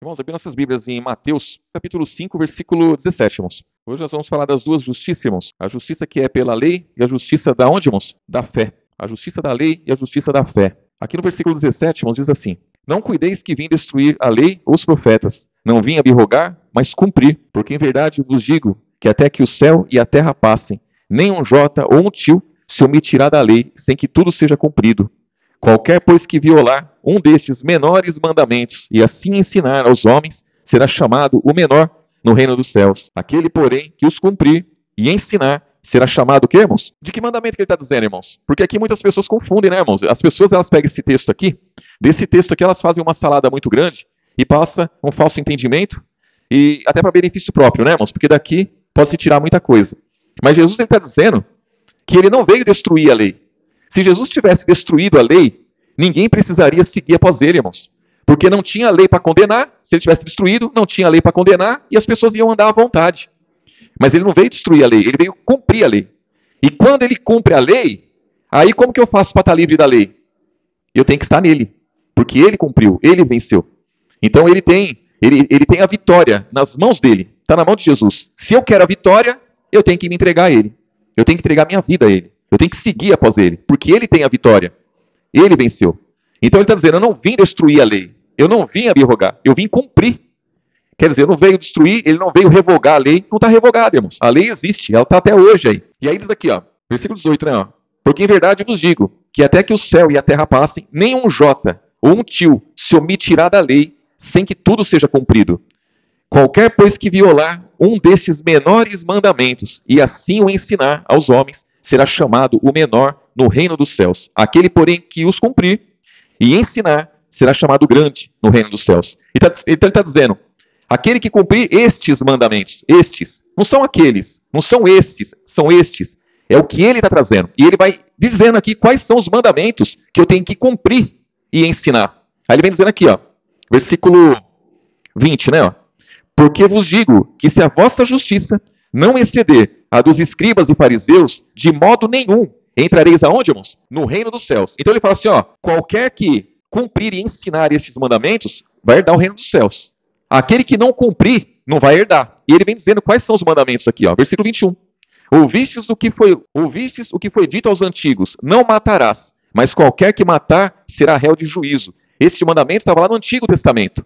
Irmãos, abrindo nossas Bíblias em Mateus, capítulo 5, versículo 17, irmãos. Hoje nós vamos falar das duas justiças, irmãos. A justiça que é pela lei e a justiça da onde, irmãos? Da fé. A justiça da lei e a justiça da fé. Aqui no versículo 17, irmãos, diz assim: Não cuideis que vim destruir a lei ou os profetas. Não vim abrogar, mas cumprir. Porque em verdade vos digo que até que o céu e a terra passem, nem um jota ou um tio se omitirá da lei, sem que tudo seja cumprido. Qualquer, pois, que violar um destes menores mandamentos e assim ensinar aos homens, será chamado o menor no reino dos céus. Aquele, porém, que os cumprir e ensinar, será chamado o quê, irmãos? De que mandamento que ele está dizendo, irmãos? Porque aqui muitas pessoas confundem, né, irmãos? As pessoas, elas pegam esse texto aqui, desse texto aqui elas fazem uma salada muito grande e passa um falso entendimento e até para benefício próprio, né, irmãos? Porque daqui pode se tirar muita coisa. Mas Jesus está dizendo que ele não veio destruir a lei. Se Jesus tivesse destruído a lei, ninguém precisaria seguir após ele, irmãos. Porque não tinha lei para condenar. Se ele tivesse destruído, não tinha lei para condenar e as pessoas iam andar à vontade. Mas ele não veio destruir a lei, ele veio cumprir a lei. E quando ele cumpre a lei, aí como que eu faço para estar livre da lei? Eu tenho que estar nele, porque ele cumpriu, ele venceu. Então ele tem a vitória nas mãos dele, está na mão de Jesus. Se eu quero a vitória, eu tenho que me entregar a ele. Eu tenho que entregar minha vida a ele. Eu tenho que seguir após ele, porque ele tem a vitória. Ele venceu. Então ele está dizendo, eu não vim destruir a lei. Eu não vim abrogar, eu vim cumprir. Quer dizer, eu não veio destruir, ele não veio revogar a lei. Não está revogada, irmãos. A lei existe, ela está até hoje aí. E aí diz aqui, ó, versículo 18, né? Ó, porque em verdade vos digo, que até que o céu e a terra passem, nem um jota ou um tio se omitirá da lei, sem que tudo seja cumprido. Qualquer, pois, que violar um destes menores mandamentos, e assim o ensinar aos homens, será chamado o menor no reino dos céus. Aquele, porém, que os cumprir e ensinar, será chamado grande no reino dos céus. Então ele está dizendo, aquele que cumprir estes mandamentos, estes, não são aqueles, não são esses, são estes. É o que ele está trazendo. E ele vai dizendo aqui quais são os mandamentos que eu tenho que cumprir e ensinar. Aí ele vem dizendo aqui, ó, versículo 20, né? Ó, porque vos digo que se a vossa justiça não exceder a dos escribas e fariseus, de modo nenhum entrareis aonde, irmãos? No reino dos céus. Então ele fala assim, ó, qualquer que cumprir e ensinar estes mandamentos, vai herdar o reino dos céus. Aquele que não cumprir, não vai herdar. E ele vem dizendo quais são os mandamentos aqui, ó, versículo 21. Ouvistes o que foi dito aos antigos, não matarás, mas qualquer que matar será réu de juízo. Este mandamento estava lá no Antigo Testamento.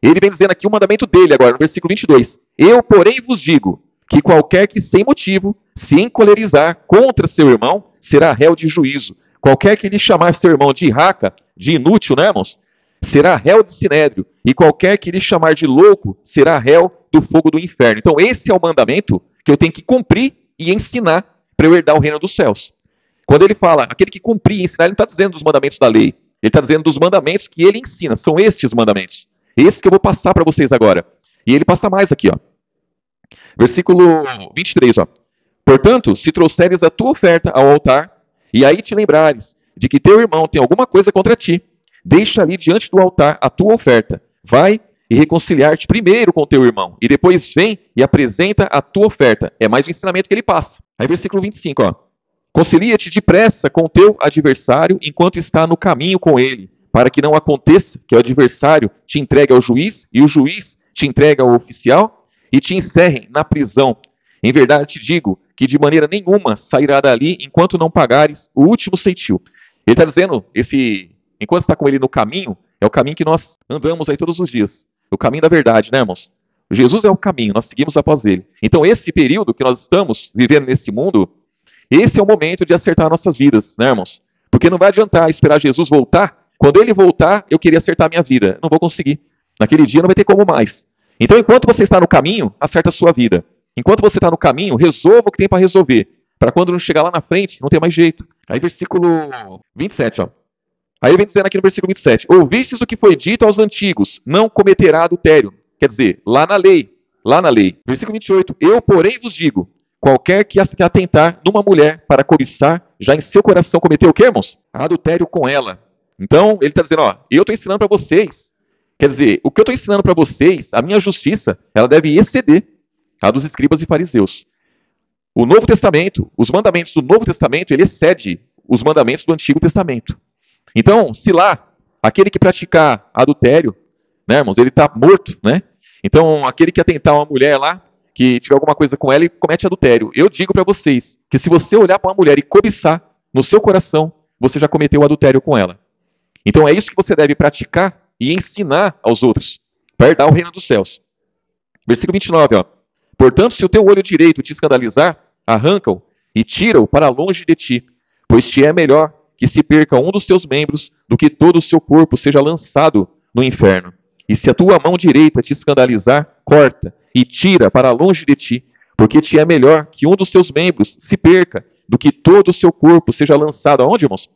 Ele vem dizendo aqui o mandamento dele agora, no versículo 22. Eu, porém, vos digo que qualquer que sem motivo se encolerizar contra seu irmão será réu de juízo. Qualquer que lhe chamar seu irmão de raca, de inútil, né, irmãos? Será réu de sinédrio. E qualquer que lhe chamar de louco será réu do fogo do inferno. Então esse é o mandamento que eu tenho que cumprir e ensinar para eu herdar o reino dos céus. Quando ele fala, aquele que cumprir e ensinar, ele não está dizendo dos mandamentos da lei. Ele está dizendo dos mandamentos que ele ensina. São estes mandamentos. Esse que eu vou passar para vocês agora. E ele passa mais aqui, ó. Versículo 23, ó. Portanto, se trouxeres a tua oferta ao altar, e aí te lembrares de que teu irmão tem alguma coisa contra ti, deixa ali diante do altar a tua oferta. Vai e reconciliar-te primeiro com teu irmão, e depois vem e apresenta a tua oferta. É mais o ensinamento que ele passa. Aí versículo 25, ó. Concilia-te depressa com o teu adversário enquanto está no caminho com ele, para que não aconteça que o adversário te entregue ao juiz, e o juiz te entregue ao oficial, e te encerrem na prisão. Em verdade te digo que de maneira nenhuma sairá dali enquanto não pagares o último ceitil. Ele está dizendo, enquanto está com ele no caminho, é o caminho que nós andamos aí todos os dias. O caminho da verdade, né, irmãos? Jesus é o caminho, nós seguimos após ele. Então esse período que nós estamos vivendo nesse mundo, esse é o momento de acertar nossas vidas, né, irmãos? Porque não vai adiantar esperar Jesus voltar. Quando ele voltar, eu queria acertar a minha vida. Não vou conseguir. Naquele dia não vai ter como mais. Então, enquanto você está no caminho, acerta a sua vida. Enquanto você está no caminho, resolva o que tem para resolver. Para quando não chegar lá na frente, não ter mais jeito. Aí, versículo 27, ó. Aí vem dizendo aqui no versículo 27. Ouvistes o que foi dito aos antigos, não cometerá adultério. Quer dizer, lá na lei. Lá na lei. Versículo 28. Eu, porém, vos digo, qualquer que atentar numa mulher para cobiçar, já em seu coração cometeu o quê, irmãos? Adultério com ela. Então, ele está dizendo, ó, eu estou ensinando para vocês. Quer dizer, o que eu estou ensinando para vocês, a minha justiça, ela deve exceder a dos escribas e fariseus. O Novo Testamento, os mandamentos do Novo Testamento, ele excede os mandamentos do Antigo Testamento. Então, se lá, aquele que praticar adultério, né, irmãos? Ele está morto, né? Então, aquele que atentar uma mulher lá, que tiver alguma coisa com ela, ele comete adultério. Eu digo para vocês que se você olhar para uma mulher e cobiçar no seu coração, você já cometeu adultério com ela. Então, é isso que você deve praticar e ensinar aos outros, para herdar o reino dos céus. Versículo 29, ó. Portanto, se o teu olho direito te escandalizar, arranca-o e tira-o para longe de ti, pois te é melhor que se perca um dos teus membros do que todo o seu corpo seja lançado no inferno. E se a tua mão direita te escandalizar, corta e tira para longe de ti, porque te é melhor que um dos teus membros se perca do que todo o seu corpo seja lançado aonde, irmãos?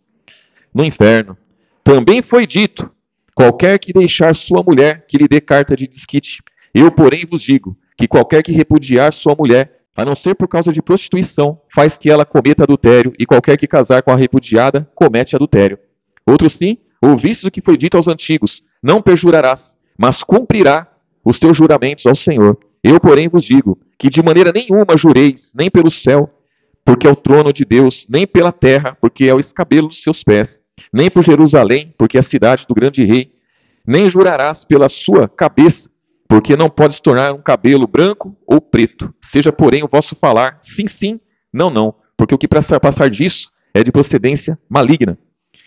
No inferno. Também foi dito, qualquer que deixar sua mulher, que lhe dê carta de desquite. Eu, porém, vos digo, que qualquer que repudiar sua mulher, a não ser por causa de prostituição, faz que ela cometa adultério, e qualquer que casar com a repudiada, comete adultério. Outro sim, ouvistes o que foi dito aos antigos, não perjurarás, mas cumprirá os teus juramentos ao Senhor. Eu, porém, vos digo, que de maneira nenhuma jureis, nem pelo céu, porque é o trono de Deus, nem pela terra, porque é o escabelo dos seus pés, nem por Jerusalém, porque é a cidade do grande rei, nem jurarás pela sua cabeça, porque não pode se tornar um cabelo branco ou preto. Seja, porém, o vosso falar sim, sim, não, não, porque o que passar disso é de procedência maligna.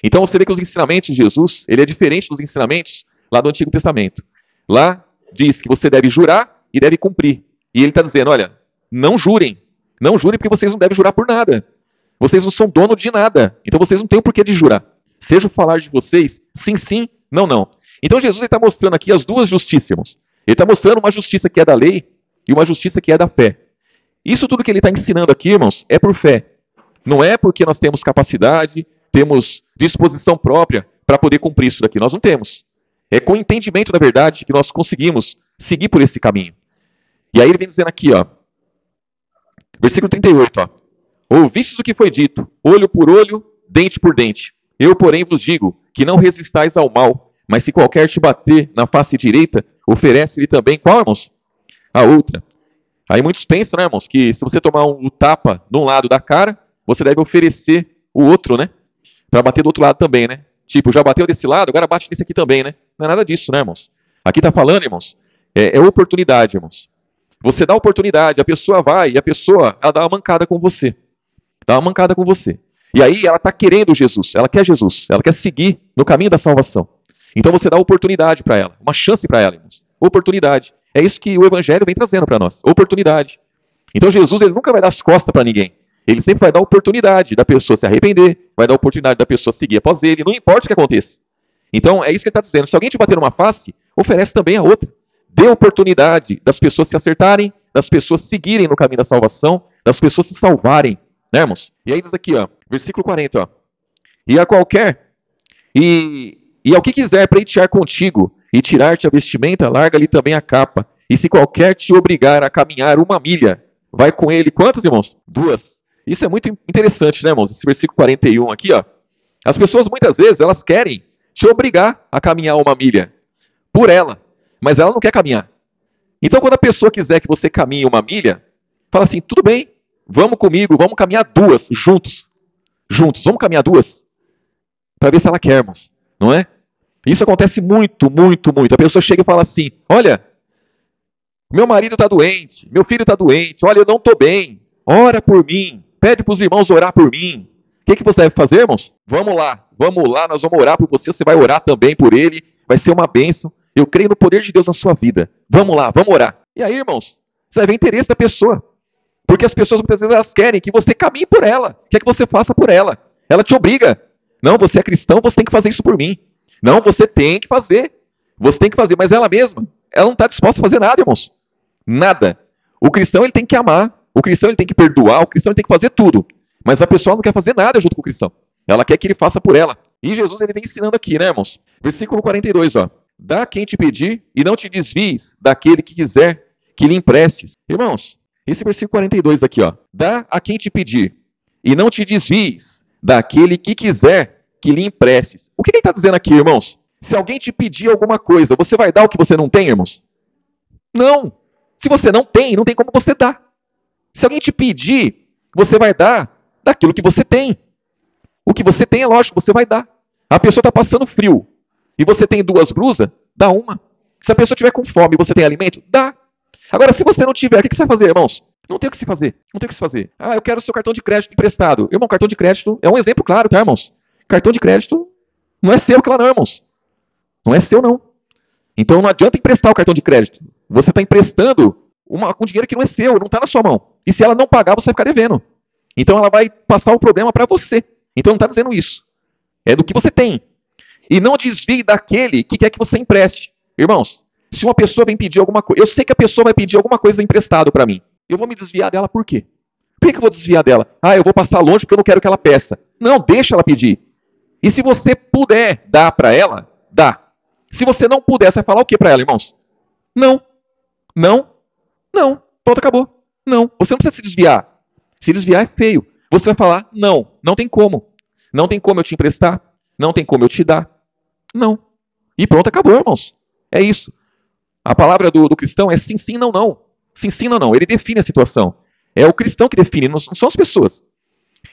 Então você vê que os ensinamentos de Jesus, ele é diferente dos ensinamentos lá do Antigo Testamento. Lá diz que você deve jurar e deve cumprir. E ele está dizendo, olha, não jurem porque vocês não devem jurar por nada. Vocês não são dono de nada, então vocês não têm o porquê de jurar. Seja o falar de vocês sim, sim, não, não. Então Jesus está mostrando aqui as duas justiças, irmãos. Ele está mostrando uma justiça que é da lei e uma justiça que é da fé. Isso tudo que ele está ensinando aqui, irmãos, é por fé. Não é porque nós temos capacidade, temos disposição própria para poder cumprir isso daqui. Nós não temos. É com o entendimento da verdade que nós conseguimos seguir por esse caminho. E aí ele vem dizendo aqui, ó, versículo 38, ó. Ouvistes o que foi dito, olho por olho, dente por dente. Eu, porém, vos digo que não resistais ao mal, mas se qualquer te bater na face direita, oferece-lhe também, qual, irmãos? A outra. Aí muitos pensam, né, irmãos, que se você tomar um tapa de um lado da cara, você deve oferecer o outro, né? Para bater do outro lado também, né? Tipo, já bateu desse lado, agora bate nesse aqui também, né? Não é nada disso, né, irmãos? Aqui está falando, irmãos, é oportunidade, irmãos. Você dá oportunidade, a pessoa vai e a pessoa, ela dá uma mancada com você. Dá uma mancada com você. E aí ela está querendo Jesus, ela quer seguir no caminho da salvação. Então você dá oportunidade para ela, uma chance para ela, irmãos. Oportunidade. É isso que o Evangelho vem trazendo para nós, oportunidade. Então Jesus, ele nunca vai dar as costas para ninguém. Ele sempre vai dar oportunidade da pessoa se arrepender, vai dar oportunidade da pessoa seguir após ele, não importa o que aconteça. Então é isso que ele está dizendo. Se alguém te bater numa face, oferece também a outra. Dê oportunidade das pessoas se acertarem, das pessoas seguirem no caminho da salvação, das pessoas se salvarem. Né, irmãos? E aí diz aqui, ó, versículo 40, ó. E a qualquer, e ao que quiser pleitear contigo e tirar-te a vestimenta, larga-lhe também a capa. E se qualquer te obrigar a caminhar 1 milha, vai com ele, quantas, irmãos? 2. Isso é muito interessante, né, irmãos? Esse versículo 41 aqui, ó. As pessoas, muitas vezes, elas querem te obrigar a caminhar 1 milha por ela, mas ela não quer caminhar. Então, quando a pessoa quiser que você caminhe 1 milha, fala assim, tudo bem, vamos comigo, vamos caminhar 2, juntos. Vamos caminhar 2, para ver se ela quer, irmãos, não é? Isso acontece muito, muito, muito. A pessoa chega e fala assim, olha, meu marido está doente, meu filho está doente, olha, eu não estou bem, ora por mim, pede para os irmãos orar por mim. O que você deve fazer, irmãos? Vamos lá, nós vamos orar por você, você vai orar também por ele, vai ser uma bênção. Eu creio no poder de Deus na sua vida. Vamos lá, vamos orar. E aí, irmãos, você vai ver o interesse da pessoa. Porque as pessoas muitas vezes elas querem que você caminhe por ela, quer que você faça por ela. Ela te obriga. Não, você é cristão, você tem que fazer isso por mim. Não, você tem que fazer. Você tem que fazer, mas ela mesma, ela não está disposta a fazer nada, irmãos. Nada. O cristão ele tem que amar, o cristão ele tem que perdoar, o cristão ele tem que fazer tudo. Mas a pessoa não quer fazer nada junto com o cristão. Ela quer que ele faça por ela. E Jesus ele vem ensinando aqui, né, irmãos? Versículo 42, ó. Dá a quem te pedir e não te desvies daquele que quiser que lhe emprestes. Irmãos, esse versículo 42 aqui, ó. Dá a quem te pedir e não te desvies daquele que quiser que lhe emprestes. O que ele está dizendo aqui, irmãos? Se alguém te pedir alguma coisa, você vai dar o que você não tem, irmãos? Não. Se você não tem como você dar. Se alguém te pedir, você vai dar daquilo que você tem. O que você tem, é lógico, você vai dar. A pessoa está passando frio e você tem 2 blusas, dá uma. Se a pessoa tiver com fome e você tem alimento, dá. Agora, se você não tiver, o que você vai fazer, irmãos? Não tem o que se fazer. Não tem o que se fazer. Ah, eu quero o seu cartão de crédito emprestado. Irmão, cartão de crédito é um exemplo claro, tá, irmãos? Cartão de crédito não é seu, claro, não, irmãos. Não é seu, não. Então não adianta emprestar o cartão de crédito. Você está emprestando com dinheiro que não é seu, não está na sua mão. E se ela não pagar, você vai ficar devendo. Então ela vai passar o problema para você. Então não está dizendo isso. É do que você tem. E não desvie daquele que quer que você empreste. Irmãos, se uma pessoa vem pedir alguma coisa, eu sei que a pessoa vai pedir alguma coisa emprestado para mim. Eu vou me desviar dela por quê? Por que eu vou desviar dela? Ah, eu vou passar longe porque eu não quero que ela peça. Não, deixa ela pedir. E se você puder dar para ela, dá. Se você não puder, você vai falar o que para ela, irmãos? Não. Não. Não. Pronto, acabou. Não. Você não precisa se desviar. Se desviar é feio. Você vai falar, não. Não tem como. Não tem como eu te emprestar. Não tem como eu te dar. Não. E pronto, acabou, irmãos. É isso. A palavra do cristão é sim, sim, não, não. Sim, sim, não, não. Ele define a situação. É o cristão que define, não são as pessoas.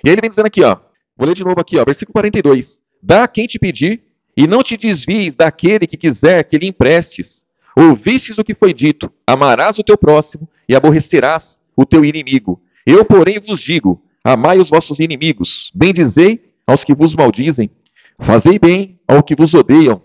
E aí ele vem dizendo aqui, ó. Vou ler de novo aqui, ó, versículo 42. Dá a quem te pedir, e não te desvies daquele que quiser que lhe emprestes. Ouvistes o que foi dito, amarás o teu próximo e aborrecerás o teu inimigo. Eu, porém, vos digo, amai os vossos inimigos, bendizei aos que vos maldizem, fazei bem ao que vos odeiam,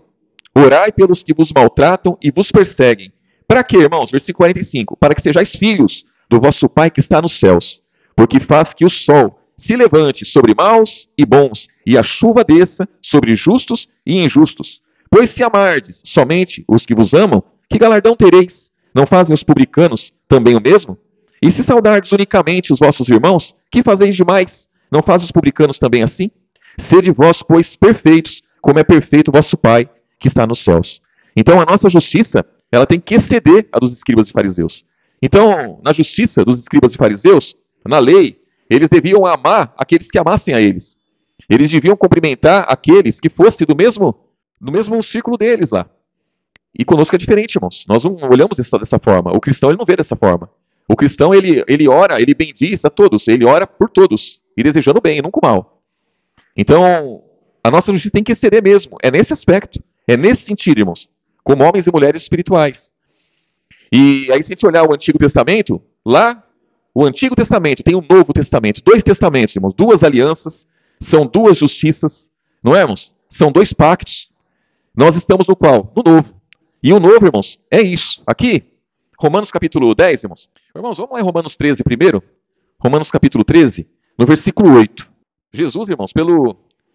orai pelos que vos maltratam e vos perseguem. Para quê, irmãos? Versículo 45. Para que sejais filhos do vosso Pai que está nos céus, porque faz que o sol se levante sobre maus e bons, e a chuva desça sobre justos e injustos. Pois se amardes somente os que vos amam, que galardão tereis? Não fazem os publicanos também o mesmo? E se saudardes unicamente os vossos irmãos, que fazeis demais? Não fazem os publicanos também assim? Sede vós, pois, perfeitos, como é perfeito o vosso Pai que está nos céus. Então a nossa justiça, ela tem que exceder a dos escribas e fariseus. Então, na justiça dos escribas e fariseus, na lei, eles deviam amar aqueles que amassem a eles. Eles deviam cumprimentar aqueles que fossem do mesmo círculo deles lá. E conosco é diferente, irmãos. Nós não olhamos dessa forma. O cristão ele não vê dessa forma. O cristão ele ora, ele bendiz a todos. Ele ora por todos. E desejando bem, nunca o mal. Então, a nossa justiça tem que exceder mesmo. É nesse aspecto. É nesse sentido, irmãos. Como homens e mulheres espirituais. E aí, se a gente olhar o Antigo Testamento, lá, o Antigo Testamento tem o Novo Testamento. 2 testamentos, irmãos. 2 alianças. São 2 justiças. Não é, irmãos? São 2 pactos. Nós estamos no qual? No Novo. E o Novo, irmãos, é isso. Aqui, Romanos capítulo 10, irmãos. Irmãos, vamos lá em Romanos 13 primeiro. Romanos capítulo 13, no versículo 8. Jesus, irmãos,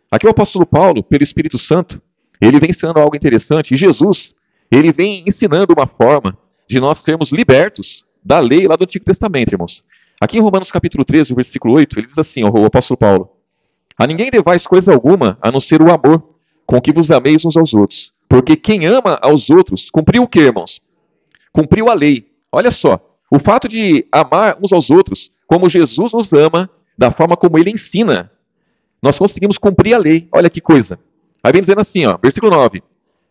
aqui o apóstolo Paulo, pelo Espírito Santo, ele vem ensinando algo interessante. E Jesus, ele vem ensinando uma forma de nós sermos libertos da lei lá do Antigo Testamento, irmãos. Aqui em Romanos capítulo 13, versículo 8, ele diz assim, o apóstolo Paulo: a ninguém devais coisa alguma, a não ser o amor, com que vos ameis uns aos outros. Porque quem ama aos outros, cumpriu o que, irmãos? Cumpriu a lei. Olha só, o fato de amar uns aos outros, como Jesus nos ama, da forma como ele ensina, nós conseguimos cumprir a lei. Olha que coisa. Aí vem dizendo assim, ó, versículo 9.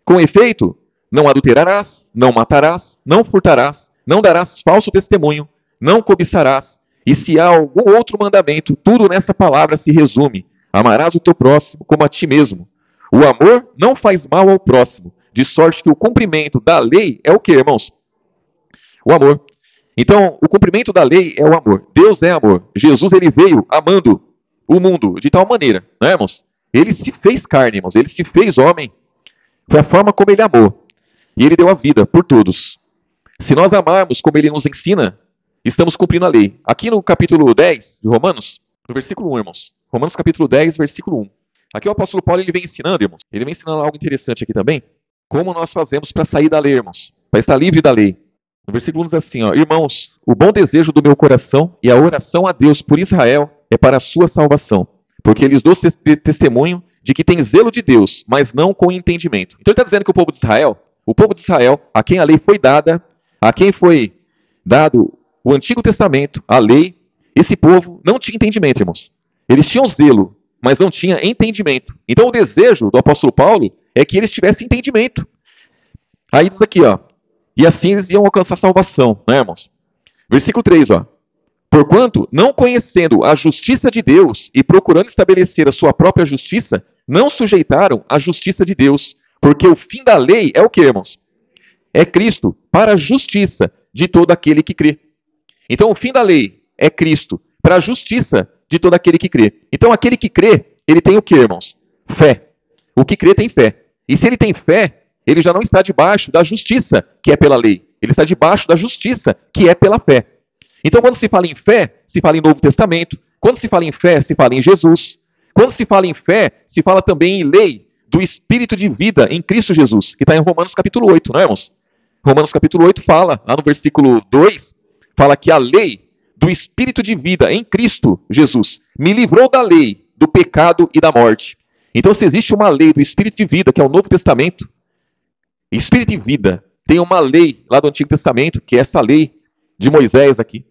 Com efeito, não adulterarás, não matarás, não furtarás, não darás falso testemunho, não cobiçarás. E se há algum outro mandamento, tudo nessa palavra se resume. Amarás o teu próximo como a ti mesmo. O amor não faz mal ao próximo, de sorte que o cumprimento da lei é o que, irmãos? O amor. Então, o cumprimento da lei é o amor. Deus é amor. Jesus, ele veio amando o mundo de tal maneira, não é, irmãos? Ele se fez carne, irmãos. Ele se fez homem. Foi a forma como ele amou. E ele deu a vida por todos. Se nós amarmos como ele nos ensina, estamos cumprindo a lei. Aqui no capítulo 10 de Romanos, no versículo 1, irmãos. Romanos capítulo 10, versículo 1. Aqui o apóstolo Paulo ele vem ensinando, irmãos. Ele vem ensinando algo interessante aqui também. Como nós fazemos para sair da lei, irmãos. Para estar livre da lei. No versículo 1 diz assim, ó, irmãos, o bom desejo do meu coração e a oração a Deus por Israel é para a sua salvação. Porque eles dão testemunho de que tem zelo de Deus, mas não com entendimento. Então ele está dizendo que o povo de Israel, a quem a lei foi dada, a quem foi dado o Antigo Testamento, a lei, esse povo não tinha entendimento, irmãos. Eles tinham zelo, mas não tinha entendimento. Então o desejo do apóstolo Paulo é que eles tivessem entendimento. Aí diz aqui, ó, e assim eles iam alcançar salvação, né, irmãos? Versículo 3, ó. Porquanto, não conhecendo a justiça de Deus e procurando estabelecer a sua própria justiça, não sujeitaram a justiça de Deus, porque o fim da lei é o que, irmãos? é Cristo para a justiça de todo aquele que crê. Então, o fim da lei é Cristo para a justiça de todo aquele que crê. Então, aquele que crê, ele tem o que, irmãos? Fé. O que crê tem fé. E se ele tem fé, ele já não está debaixo da justiça que é pela lei. Ele está debaixo da justiça que é pela fé. Então, quando se fala em fé, se fala em Novo Testamento. Quando se fala em fé, se fala em Jesus. Quando se fala em fé, se fala também em lei do Espírito de vida em Cristo Jesus, que está em Romanos capítulo 8, não é, irmãos? Romanos capítulo 8 fala, lá no versículo 2, fala que a lei do Espírito de vida em Cristo Jesus me livrou da lei, do pecado e da morte. Então, se existe uma lei do Espírito de vida, que é o Novo Testamento, Espírito de vida, tem uma lei lá do Antigo Testamento, que é essa lei de Moisés aqui,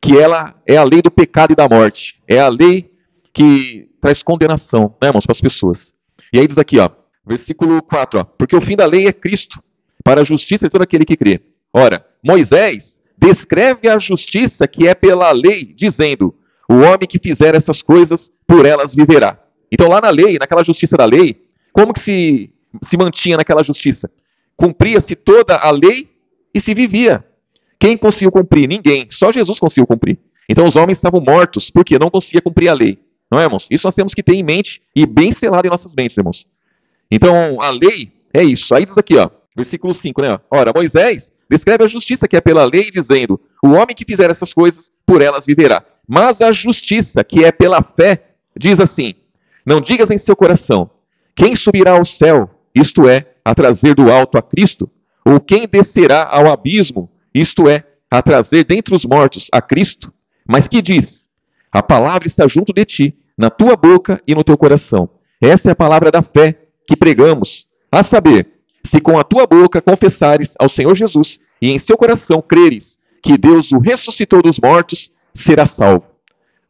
que ela é a lei do pecado e da morte. É a lei que traz condenação, né, irmãos, para as pessoas. E aí diz aqui, ó, versículo 4, ó, porque o fim da lei é Cristo, para a justiça de todo aquele que crê. Ora, Moisés descreve a justiça que é pela lei, dizendo, o homem que fizer essas coisas, por elas viverá. Então lá na lei, naquela justiça da lei, como que se mantinha naquela justiça? Cumpria-se toda a lei e se vivia. Quem conseguiu cumprir? Ninguém. Só Jesus conseguiu cumprir. Então os homens estavam mortos porque não conseguia cumprir a lei. Não é, irmãos? Isso nós temos que ter em mente e bem selado em nossas mentes, irmãos. Então a lei é isso. Aí diz aqui, ó, versículo 5, né? Ora, Moisés descreve a justiça que é pela lei, dizendo, o homem que fizer essas coisas, por elas viverá. Mas a justiça que é pela fé, diz assim, não digas em seu coração, quem subirá ao céu, isto é, a trazer do alto a Cristo? Ou quem descerá ao abismo, isto é, a trazer dentre os mortos a Cristo? Mas que diz? A palavra está junto de ti, na tua boca e no teu coração. Essa é a palavra da fé que pregamos. A saber, se com a tua boca confessares ao Senhor Jesus e em seu coração creres que Deus o ressuscitou dos mortos, será salvo.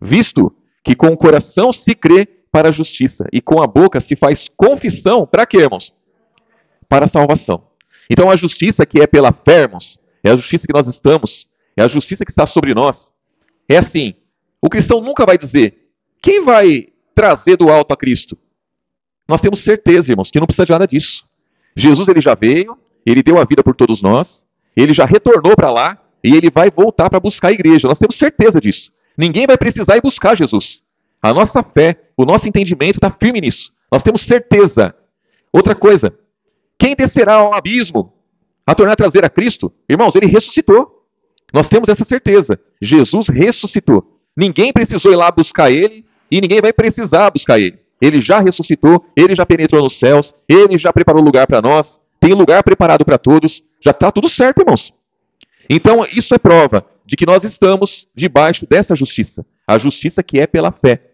Visto que com o coração se crê para a justiça e com a boca se faz confissão, para quê, irmãos? Para a salvação. Então a justiça que é pela fé, irmãos, é a justiça que nós estamos, é a justiça que está sobre nós. É assim, o cristão nunca vai dizer, quem vai trazer do alto a Cristo? Nós temos certeza, irmãos, que não precisa de nada disso. Jesus ele já veio, ele deu a vida por todos nós, ele já retornou para lá e ele vai voltar para buscar a igreja. Nós temos certeza disso. Ninguém vai precisar ir buscar Jesus. A nossa fé, o nosso entendimento está firme nisso. Nós temos certeza. Outra coisa, quem descerá ao abismo a tornar a trazer a Cristo? Irmãos, ele ressuscitou. Nós temos essa certeza. Jesus ressuscitou. Ninguém precisou ir lá buscar ele e ninguém vai precisar buscar ele. Ele já ressuscitou, ele já penetrou nos céus, ele já preparou lugar para nós, tem lugar preparado para todos, já está tudo certo, irmãos. Então, isso é prova de que nós estamos debaixo dessa justiça, a justiça que é pela fé.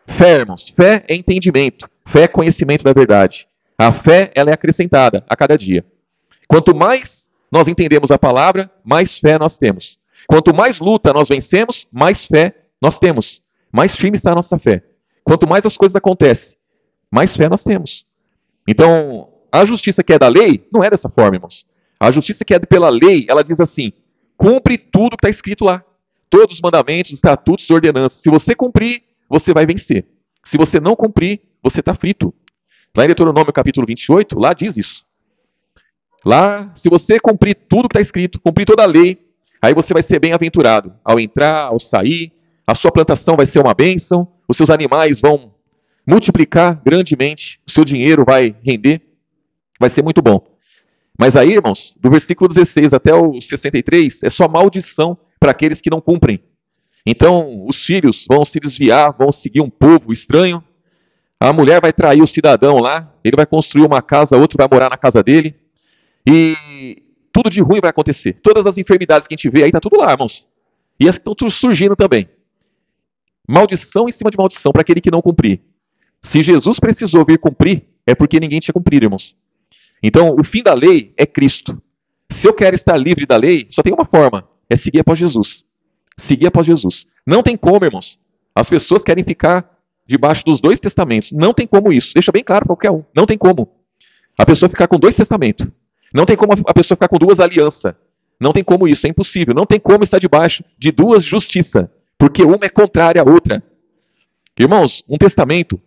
Fé, irmãos, fé é entendimento, fé é conhecimento da verdade. A fé, ela é acrescentada a cada dia. Quanto mais nós entendemos a palavra, mais fé nós temos. Quanto mais luta nós vencemos, mais fé nós temos. Mais firme está a nossa fé. Quanto mais as coisas acontecem, mais fé nós temos. Então, a justiça que é da lei, não é dessa forma, irmãos. A justiça que é pela lei, ela diz assim, cumpre tudo que está escrito lá. Todos os mandamentos, estatutos e ordenanças. Se você cumprir, você vai vencer. Se você não cumprir, você está frito. Lá em Deuteronômio capítulo 28, lá diz isso. Lá, se você cumprir tudo que está escrito, cumprir toda a lei, aí você vai ser bem-aventurado. Ao entrar, ao sair, a sua plantação vai ser uma bênção, os seus animais vão multiplicar grandemente, o seu dinheiro vai render, vai ser muito bom. Mas aí, irmãos, do versículo 16 até o 63, é só maldição para aqueles que não cumprem. Então, os filhos vão se desviar, vão seguir um povo estranho, a mulher vai trair o cidadão lá, ele vai construir uma casa, outro vai morar na casa dele, e tudo de ruim vai acontecer. Todas as enfermidades que a gente vê aí, está tudo lá, irmãos. E as que estão surgindo também. Maldição em cima de maldição para aquele que não cumprir. Se Jesus precisou vir cumprir, é porque ninguém tinha cumprido, irmãos. Então, o fim da lei é Cristo. Se eu quero estar livre da lei, só tem uma forma, é seguir após Jesus. Seguir após Jesus. Não tem como, irmãos. As pessoas querem ficar debaixo dos dois testamentos. Não tem como isso. Deixa bem claro para qualquer um. Não tem como. A pessoa ficar com dois testamentos. Não tem como a pessoa ficar com duas alianças. Não tem como isso, é impossível. Não tem como estar debaixo de duas justiças. Porque uma é contrária à outra. Irmãos, um testamento,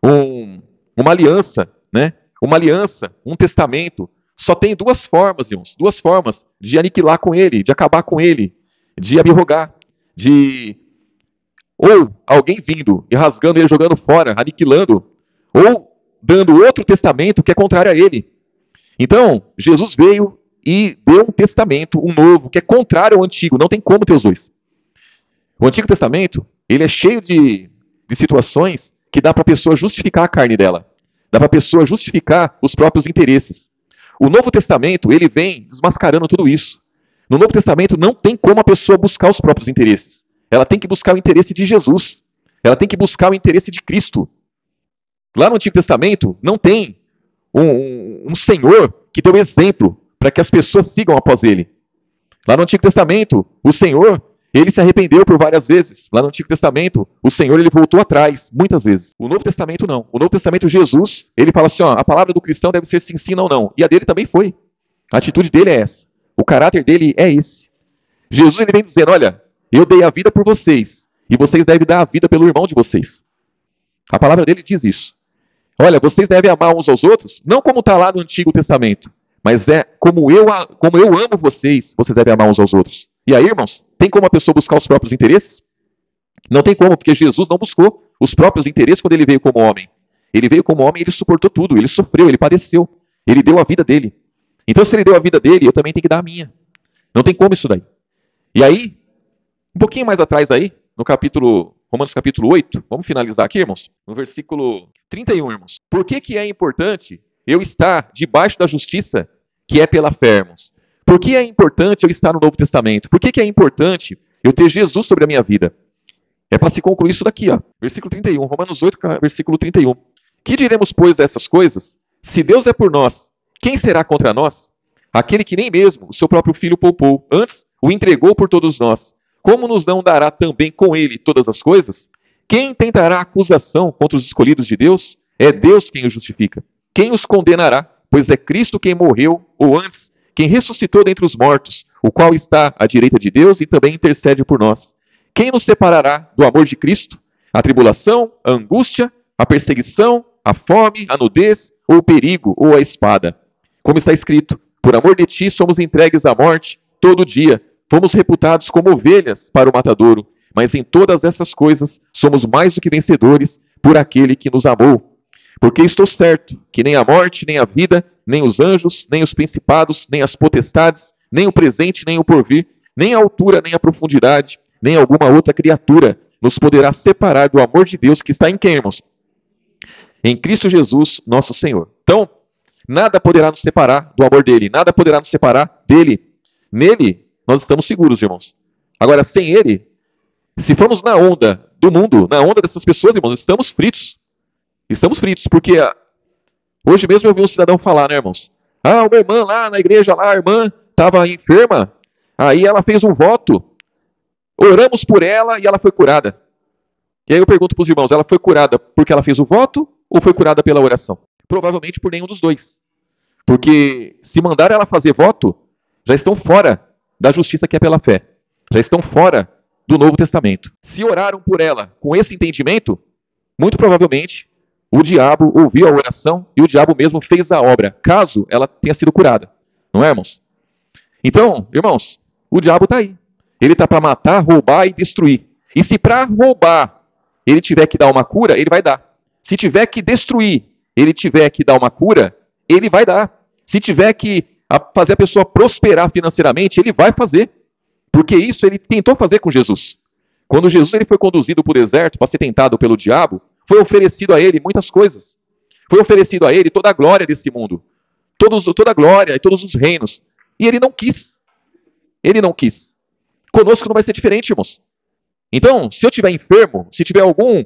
uma aliança, né? Uma aliança, um testamento, só tem duas formas, irmãos. Duas formas de aniquilar com ele, de acabar com ele, de abrogar, de ou alguém vindo e rasgando ele, jogando fora, aniquilando, ou dando outro testamento que é contrário a ele. Então, Jesus veio e deu um testamento, um novo, que é contrário ao antigo. Não tem como ter os dois. O Antigo Testamento, ele é cheio de situações que dá para a pessoa justificar a carne dela. Dá para a pessoa justificar os próprios interesses. O Novo Testamento, ele vem desmascarando tudo isso. No Novo Testamento não tem como a pessoa buscar os próprios interesses. Ela tem que buscar o interesse de Jesus. Ela tem que buscar o interesse de Cristo. Lá no Antigo Testamento não tem um Senhor que deu exemplo para que as pessoas sigam após ele. Lá no Antigo Testamento, o Senhor, ele se arrependeu por várias vezes. Lá no Antigo Testamento, o Senhor, ele voltou atrás, muitas vezes. O Novo Testamento, não. O Novo Testamento, Jesus, ele fala assim, ó, a palavra do cristão deve ser sim, sim, não, não. E a dele também foi. A atitude dele é essa. O caráter dele é esse. Jesus, ele vem dizendo, olha, eu dei a vida por vocês, e vocês devem dar a vida pelo irmão de vocês. A palavra dele diz isso. Olha, vocês devem amar uns aos outros, não como está lá no Antigo Testamento, mas é como eu amo vocês, vocês devem amar uns aos outros. E aí, irmãos, tem como a pessoa buscar os próprios interesses? Não tem como, porque Jesus não buscou os próprios interesses quando ele veio como homem. Ele veio como homem e ele suportou tudo, ele sofreu, ele padeceu, ele deu a vida dele. Então, se ele deu a vida dele, eu também tenho que dar a minha. Não tem como isso daí. E aí, um pouquinho mais atrás aí, no Romanos capítulo 8, vamos finalizar aqui, irmãos, no versículo 31, irmãos. Por que é importante eu estar debaixo da justiça que é pela fé, irmãos? Por que é importante eu estar no Novo Testamento? Por que é importante eu ter Jesus sobre a minha vida? É para se concluir isso daqui, ó. Versículo 31, Romanos 8, versículo 31. Que diremos, pois, a essas coisas? Se Deus é por nós, quem será contra nós? Aquele que nem mesmo o seu próprio filho poupou, antes o entregou por todos nós. Como nos não dará também com ele todas as coisas? Quem tentará acusação contra os escolhidos de Deus? É Deus quem os justifica. Quem os condenará? Pois é Cristo quem morreu, ou antes, quem ressuscitou dentre os mortos, o qual está à direita de Deus e também intercede por nós. Quem nos separará do amor de Cristo? A tribulação, a angústia, a perseguição, a fome, a nudez, ou o perigo, ou a espada. Como está escrito, por amor de ti somos entregues à morte todo dia. Fomos reputados como ovelhas para o matadouro, mas em todas essas coisas somos mais do que vencedores por aquele que nos amou. Porque estou certo que nem a morte, nem a vida, nem os anjos, nem os principados, nem as potestades, nem o presente, nem o porvir, nem a altura, nem a profundidade, nem alguma outra criatura nos poderá separar do amor de Deus que está em quem, irmãos? Em Cristo Jesus, nosso Senhor. Então, nada poderá nos separar do amor dele, nada poderá nos separar dele. Nele, nós estamos seguros, irmãos. Agora, sem ele, se formos na onda do mundo, na onda dessas pessoas, irmãos, estamos fritos. Estamos fritos, porque hoje mesmo eu vi um cidadão falar, né, irmãos? Ah, uma irmã lá na igreja, lá, a irmã estava enferma, aí ela fez um voto, oramos por ela e ela foi curada. E aí eu pergunto para os irmãos, ela foi curada porque ela fez o voto ou foi curada pela oração? Provavelmente por nenhum dos dois. Porque se mandar ela fazer voto, já estão fora da justiça que é pela fé. Já estão fora do Novo Testamento. Se oraram por ela com esse entendimento, muito provavelmente o diabo ouviu a oração e o diabo mesmo fez a obra, caso ela tenha sido curada. Não é, irmãos? Então, irmãos, o diabo está aí. Ele está para matar, roubar e destruir. E se para roubar ele tiver que dar uma cura, ele vai dar. Se tiver que destruir, ele tiver que dar uma cura, ele vai dar. Se tiver que fazer a pessoa prosperar financeiramente, ele vai fazer. Porque isso ele tentou fazer com Jesus. Quando Jesus ele foi conduzido para o deserto para ser tentado pelo diabo, foi oferecido a ele muitas coisas. Foi oferecido a ele toda a glória desse mundo. Toda a glória e todos os reinos. E ele não quis. Ele não quis. Conosco não vai ser diferente, irmãos. Então, se eu estiver enfermo, se tiver algum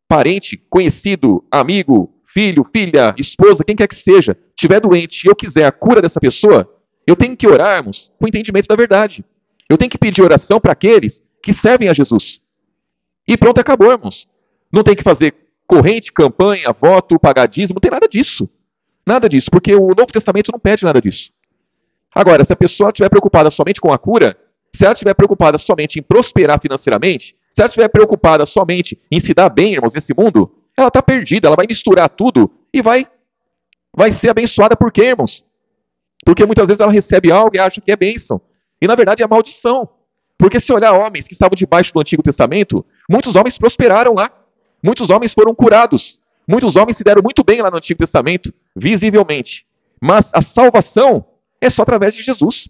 parente, conhecido, amigo, filho, filha, esposa, quem quer que seja, estiver doente e eu quiser a cura dessa pessoa, eu tenho que orarmos com o entendimento da verdade. Eu tenho que pedir oração para aqueles que servem a Jesus. E pronto, acabou, irmãos. Não tem que fazer corrente, campanha, voto, pagar dízimo, não tem nada disso. Nada disso, porque o Novo Testamento não pede nada disso. Agora, se a pessoa estiver preocupada somente com a cura, se ela estiver preocupada somente em prosperar financeiramente, se ela estiver preocupada somente em se dar bem, irmãos, nesse mundo, ela está perdida, ela vai misturar tudo e vai ser abençoada por quê, irmãos? Porque muitas vezes ela recebe algo e acha que é bênção. E na verdade é maldição. Porque se olhar homens que estavam debaixo do Antigo Testamento, muitos homens prosperaram lá. Muitos homens foram curados. Muitos homens se deram muito bem lá no Antigo Testamento, visivelmente. Mas a salvação é só através de Jesus.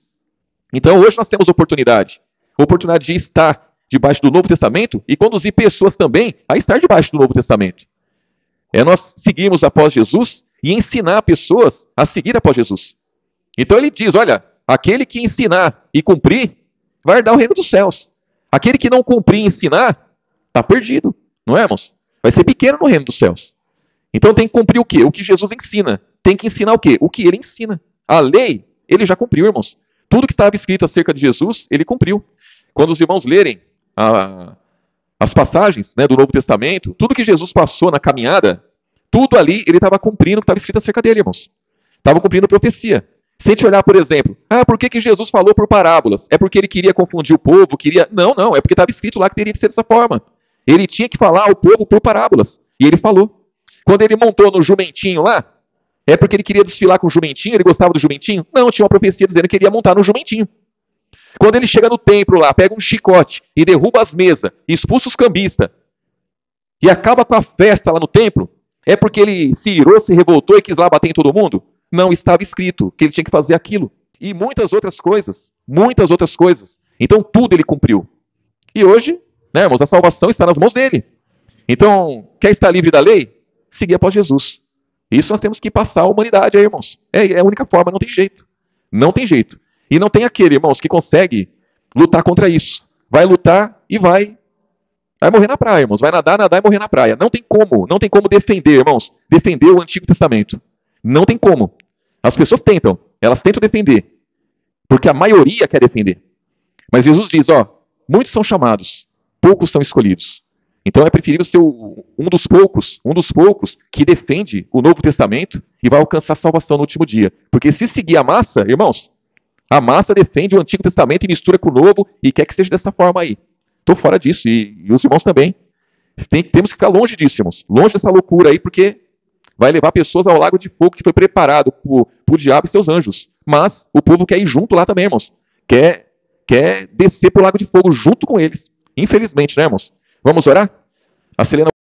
Então hoje nós temos oportunidade de estar debaixo do Novo Testamento e conduzir pessoas também a estar debaixo do Novo Testamento. É nós seguirmos após Jesus e ensinar pessoas a seguir após Jesus. Então ele diz, olha, aquele que ensinar e cumprir, vai herdar o reino dos céus. Aquele que não cumprir e ensinar, está perdido, não é, irmãos? Vai ser pequeno no reino dos céus. Então tem que cumprir o quê? O que Jesus ensina. Tem que ensinar o quê? O que ele ensina. A lei, ele já cumpriu, irmãos. Tudo que estava escrito acerca de Jesus, ele cumpriu. Quando os irmãos lerem as passagens, né, do Novo Testamento, tudo que Jesus passou na caminhada, tudo ali ele estava cumprindo o que estava escrito acerca dele, irmãos. Estava cumprindo a profecia. Se a gente olhar, por exemplo, por que Jesus falou por parábolas? É porque ele queria confundir o povo? Não, é porque estava escrito lá que teria que ser dessa forma. Ele tinha que falar ao povo por parábolas. E ele falou. Quando ele montou no jumentinho lá, é porque ele queria desfilar com o jumentinho? Ele gostava do jumentinho? Não, tinha uma profecia dizendo que ele ia montar no jumentinho. Quando ele chega no templo lá, pega um chicote e derruba as mesas, expulsa os cambistas e acaba com a festa lá no templo, é porque ele se irou, se revoltou e quis lá bater em todo mundo? Não, estava escrito que ele tinha que fazer aquilo. E muitas outras coisas. Muitas outras coisas. Então tudo ele cumpriu. E hoje, né, irmãos, a salvação está nas mãos dele. Então, quer estar livre da lei? Seguir após Jesus. Isso nós temos que passar a humanidade aí, irmãos. É a única forma, não tem jeito. Não tem jeito. E não tem aquele, irmãos, que consegue lutar contra isso. Vai lutar e vai morrer na praia, irmãos. Vai nadar e morrer na praia. Não tem como defender, irmãos, defender o Antigo Testamento. Não tem como. As pessoas tentam, elas tentam defender, porque a maioria quer defender. Mas Jesus diz, muitos são chamados, poucos são escolhidos. Então é preferível ser um dos poucos que defende o Novo Testamento e vai alcançar a salvação no último dia. Porque se seguir a massa, irmãos, a massa defende o Antigo Testamento e mistura com o Novo e quer que seja dessa forma aí. Estou fora disso e os irmãos também. Temos que ficar longe disso, irmãos. Longe dessa loucura aí, porque vai levar pessoas ao lago de fogo que foi preparado por diabo e seus anjos. Mas o povo quer ir junto lá também, irmãos. Quer descer para o lago de fogo junto com eles. Infelizmente, né, irmãos? Vamos orar? A Selena